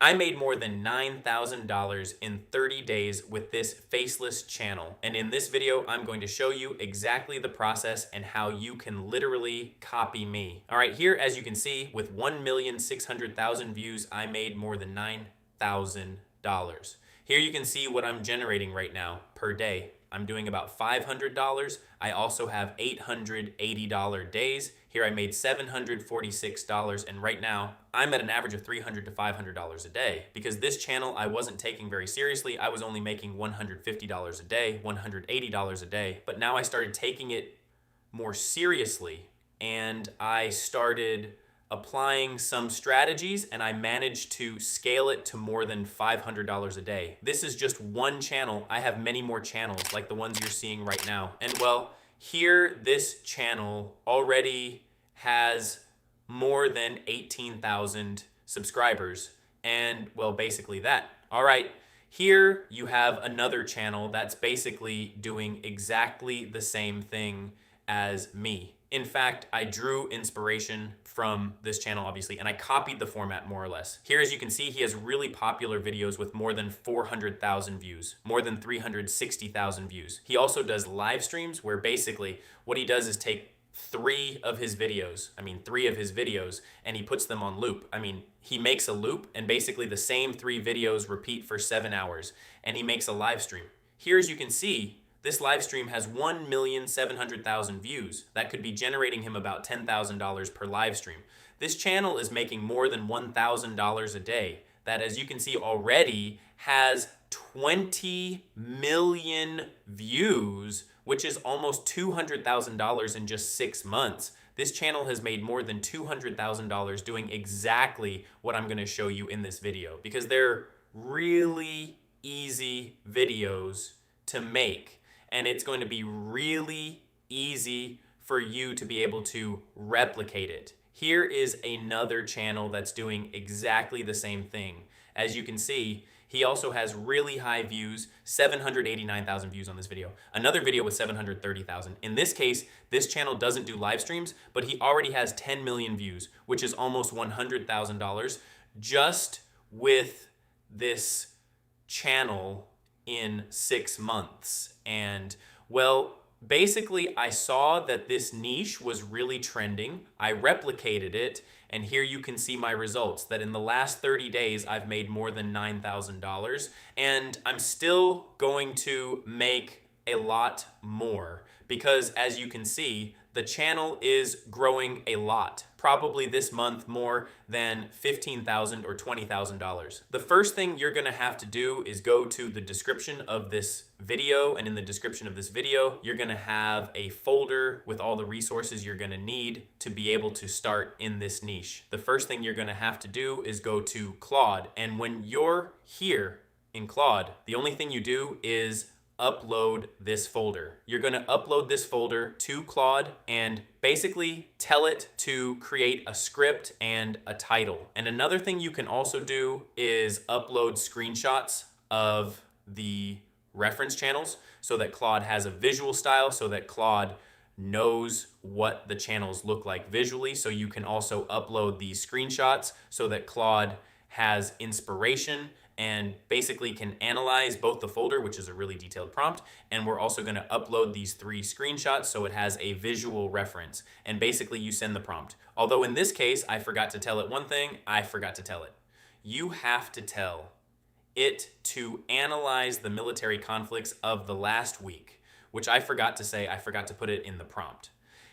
I made more than $9,000 in 30 days with this Faceless channel. And in this video, I'm going to show you exactly the process and how you can literally copy me. All right, here, as you can see, with 1,600,000 views, I made more than $9,000. Here you can see what I'm generating right now per day. I'm doing about $500. I also have $880 days. Here I made $746, and right now I'm at an average of $300 to $500 a day. Because this channel I wasn't taking very seriously, I was only making $150 a day, $180 a day. But now I started taking it more seriously, and I started applying some strategies, and I managed to scale it to more than $500 a day. This is just one channel. I have many more channels like the ones you're seeing right now. And well, here this channel already has more than 18,000 subscribers, and well, basically that. All right, here you have another channel that's basically doing exactly the same thing as me. In fact, I drew inspiration from this channel, obviously, and I copied the format more or less. Here, as you can see, he has really popular videos with more than 400,000 views, more than 360,000 views. He also does live streams where basically what he does is take three of his videos, and he puts them on loop. He makes a loop, and basically the same three videos repeat for 7 hours, and he makes a live stream. Here, as you can see, this live stream has 1,700,000 views. That could be generating him about $10,000 per live stream. This channel is making more than $1,000 a day. That, as you can see already, has 20 million views, which is almost $200,000 in just 6 months. This channel has made more than $200,000 doing exactly what I'm going to show you in this video, because they're really easy videos to make. And it's going to be really easy for you to be able to replicate it. Here is another channel that's doing exactly the same thing. As you can see, he also has really high views, 789,000 views on this video. Another video with 730,000. In this case, this channel doesn't do live streams, but he already has 10 million views, which is almost $100,000 just with this channel in 6 months. And well, basically I saw that this niche was really trending. I replicated it, and here you can see my results, that in the last 30 days I've made more than $9,000, and I'm still going to make a lot more, because as you can see, the channel is growing a lot. Probably this month more than $15,000 or $20,000. The first thing you're gonna have to do is go to the description of this video, and in the description of this video, you're gonna have a folder with all the resources you're gonna need to be able to start in this niche. The first thing you're gonna have to do is go to Claude, and when you're here in Claude, the only thing you do is upload this folder. You're going to upload this folder to Claude and basically tell it to create a script and a title. And another thing you can also do is upload screenshots of the reference channels so that Claude has a visual style, so that Claude knows what the channels look like visually. So you can also upload these screenshots so that Claude has inspiration and basically can analyze both the folder, which is a really detailed prompt, and we're also going to upload these 3 screenshots so it has a visual reference. And basically you send the prompt. Although in this case, I forgot to tell it one thing, I forgot to tell it. You have to tell it to analyze the military conflicts of the last week, which I forgot to say, I forgot to put it in the prompt.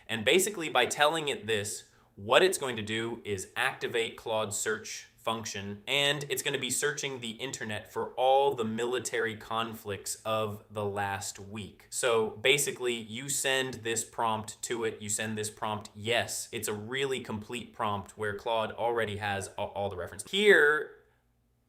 And basically by telling it this, what it's going to do is activate Claude's search function, and it's going to be searching the internet for all the military conflicts of the last week. So basically you send this prompt to it, you send this prompt yes. It's a really complete prompt where Claude already has all the references. Here,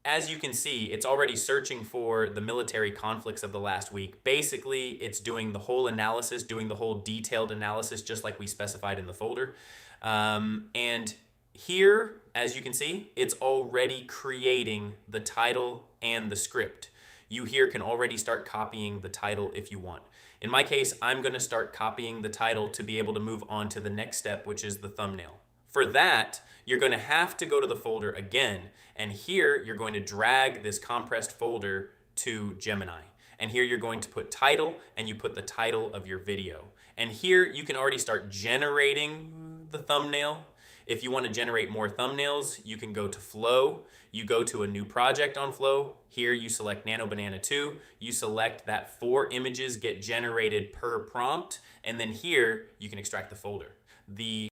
as you can see, it's already searching for the military conflicts of the last week. Basically, it's doing the whole analysis, doing the whole detailed analysis, just like we specified in the folder. And here, as you can see, it's already creating the title and the script. You here can already start copying the title if you want. In my case, I'm going to start copying the title to be able to move on to the next step, which is the thumbnail. For that, you're going to have to go to the folder again, and here you're going to drag this compressed folder to Gemini. And here you're going to put title, and you put the title of your video. And here you can already start generating the thumbnail. If you want to generate more thumbnails, you can go to Flow. You go to a new project on Flow. Here you select Nano Banana 2. You select that 4 images get generated per prompt. And then here you can extract the folder.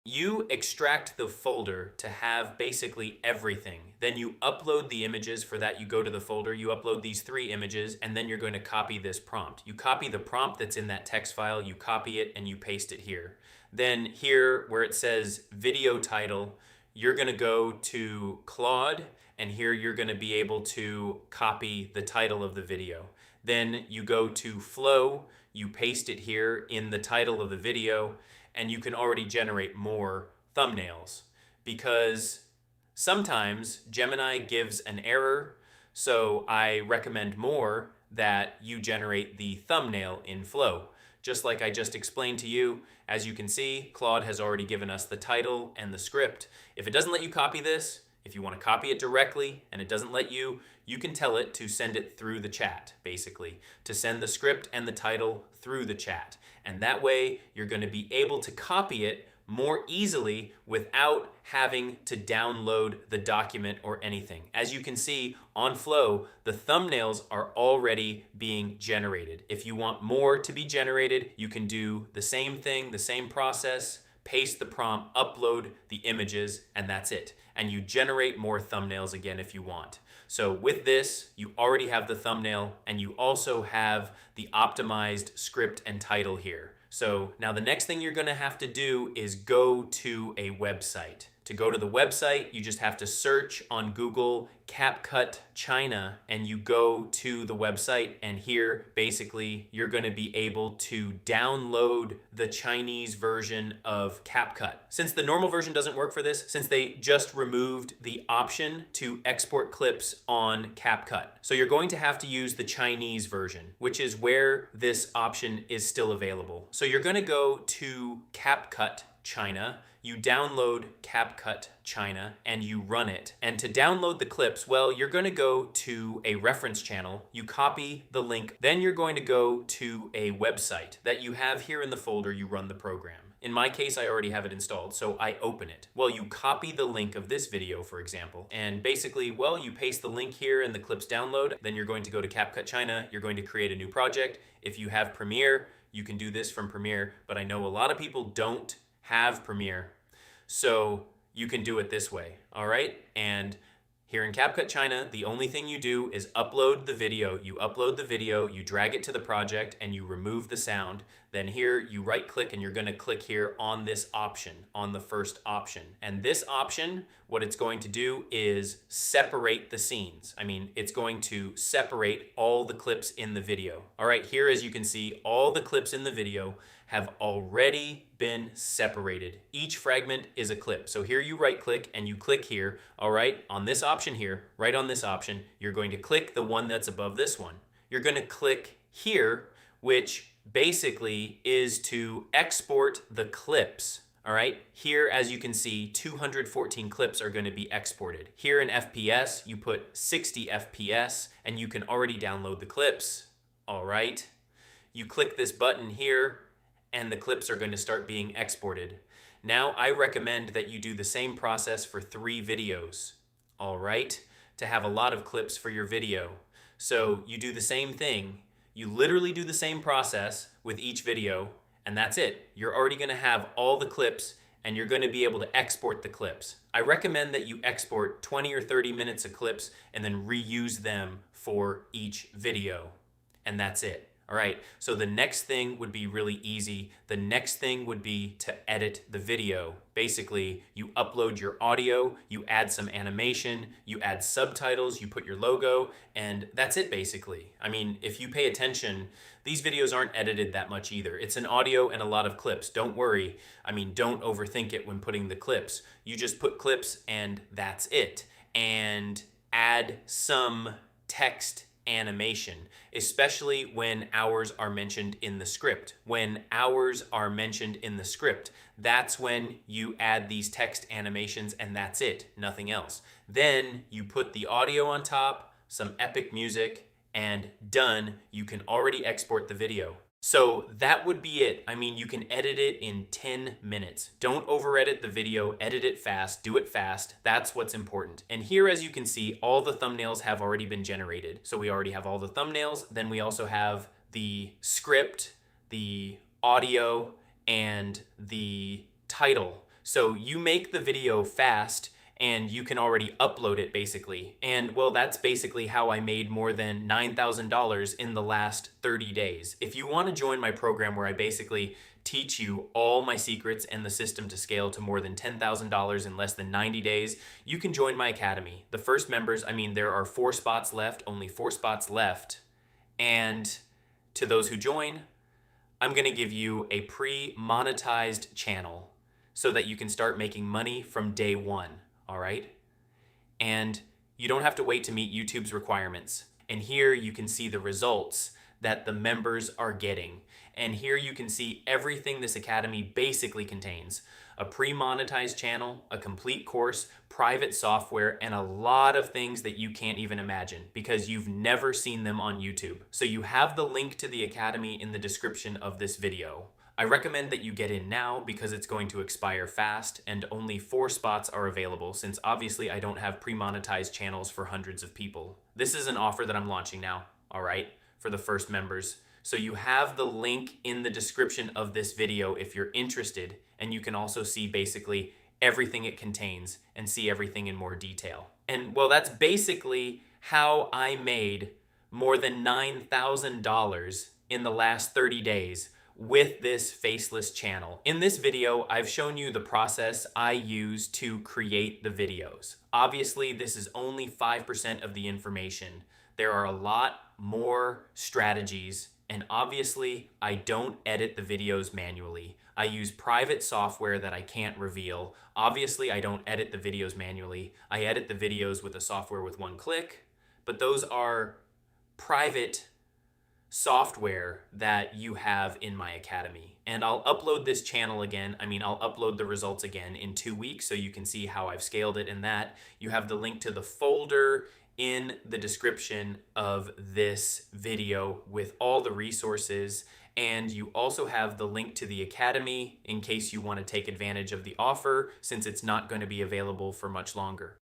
You extract the folder to have basically everything. Then you upload the images. For that, you go to the folder, you upload these 3 images, and then you're going to copy this prompt. You copy the prompt that's in that text file, you copy it, and you paste it here. Then here where it says video title, you're going to go to Claude, and here you're going to be able to copy the title of the video. Then you go to Flow, you paste it here in the title of the video, and you can already generate more thumbnails, because sometimes Gemini gives an error. So I recommend more that you generate the thumbnail in Flow. Just like I just explained to you, as you can see, Claude has already given us the title and the script. If it doesn't let you copy this, if you want to copy it directly and it doesn't let you, you can tell it to send it through the chat, basically, to send the script and the title through the chat. And that way you're going to be able to copy it more easily without having to download the document or anything. As you can see on Flow, the thumbnails are already being generated. If you want more to be generated, you can do the same thing, the same process, paste the prompt, upload the images, and that's it. And you generate more thumbnails again if you want. So with this, you already have the thumbnail, and you also have the optimized script and title here. So now the next thing you're going to have to do is go to a website. To go to the website, you just have to search on Google CapCut China, and you go to the website, and here basically you're going to be able to download the Chinese version of CapCut. Since the normal version doesn't work for this, since they just removed the option to export clips on CapCut. So you're going to have to use the Chinese version, which is where this option is still available. So you're going to go to CapCut China, you download CapCut China, and you run it. And to download the clips, well, you're going to go to a reference channel, you copy the link, then you're going to go to a website that you have here in the folder you run the program. In my case, I already have it installed, so I open it. Well, you copy the link of this video, for example, and basically, well, you paste the link here and the clips download. Then you're going to go to CapCut China, you're going to create a new project. If you have Premiere, you can do this from Premiere, but I know a lot of people don't have Premiere, so you can do it this way, all right? And here in CapCut China, the only thing you do is upload the video. You upload the video, you drag it to the project, and you remove the sound. Then here you right click, and you're going to click here on this option, on the first option. And this option, what it's going to do is separate the scenes. I mean, it's going to separate all the clips in the video. All right, here as you can see, all the clips in the video have already been separated. Each fragment is a clip. So here you right click and you click here, all right, on this option here, right on this option, you're going to click the one that's above this one. You're going to click here, which basically is to export the clips. All right, here as you can see, 214 clips are going to be exported. Here in FPS, you put 60 FPS and you can already download the clips. All right, you click this button here, and the clips are going to start being exported. Now I recommend that you do the same process for 3 videos, all right, to have a lot of clips for your video. So you do the same thing. You literally do the same process with each video, and that's it. You're already going to have all the clips, and you're going to be able to export the clips. I recommend that you export 20 or 30 minutes of clips and then reuse them for each video, and that's it. All right, so the next thing would be really easy. The next thing would be to edit the video. Basically, you upload your audio, you add some animation, you add subtitles, you put your logo, and that's it basically. I mean, if you pay attention, these videos aren't edited that much either. It's an audio and a lot of clips. Don't worry. I mean, don't overthink it when putting the clips. You just put clips and that's it. And add some text animation, especially when hours are mentioned in the script. When hours are mentioned in the script, that's when you add these text animations, and that's it, nothing else. Then you put the audio on top, some epic music, and done, you can already export the video. So that would be it. I mean, you can edit it in 10 minutes. Don't over edit the video, edit it fast, do it fast. That's what's important. And here, as you can see, all the thumbnails have already been generated. So we already have all the thumbnails. Then we also have the script, the audio, and the title. So you make the video fast and you can already upload it basically. And well, that's basically how I made more than $9,000 in the last 30 days. If you want to join my program where I basically teach you all my secrets and the system to scale to more than $10,000 in less than 90 days, you can join my academy. The first members, I mean, there are 4 spots left, only 4 spots left. And to those who join, I'm going to give you a pre-monetized channel so that you can start making money from day one. All right? And you don't have to wait to meet YouTube's requirements. And here you can see the results that the members are getting. And here you can see everything this academy basically contains: a pre-monetized channel, a complete course, private software, and a lot of things that you can't even imagine because you've never seen them on YouTube. So you have the link to the academy in the description of this video. I recommend that you get in now because it's going to expire fast and only 4 spots are available, since obviously I don't have pre-monetized channels for hundreds of people. This is an offer that I'm launching now, all right, for the first members. So you have the link in the description of this video if you're interested, and you can also see basically everything it contains and see everything in more detail. And well, that's basically how I made more than $9,000 in the last 30 days with this Faceless channel. In this video, I've shown you the process I use to create the videos. Obviously, this is only 5% of the information. There are a lot more strategies, and obviously, I don't edit the videos manually. I use private software that I can't reveal. Obviously, I don't edit the videos manually. I edit the videos with a software with 1 click, but those are private software that you have in my academy. And I'll upload this channel again. I'll upload the results again in 2 weeks so you can see how I've scaled it in that. You have the link to the folder in the description of this video with all the resources. And you also have the link to the academy in case you want to take advantage of the offer, since it's not going to be available for much longer.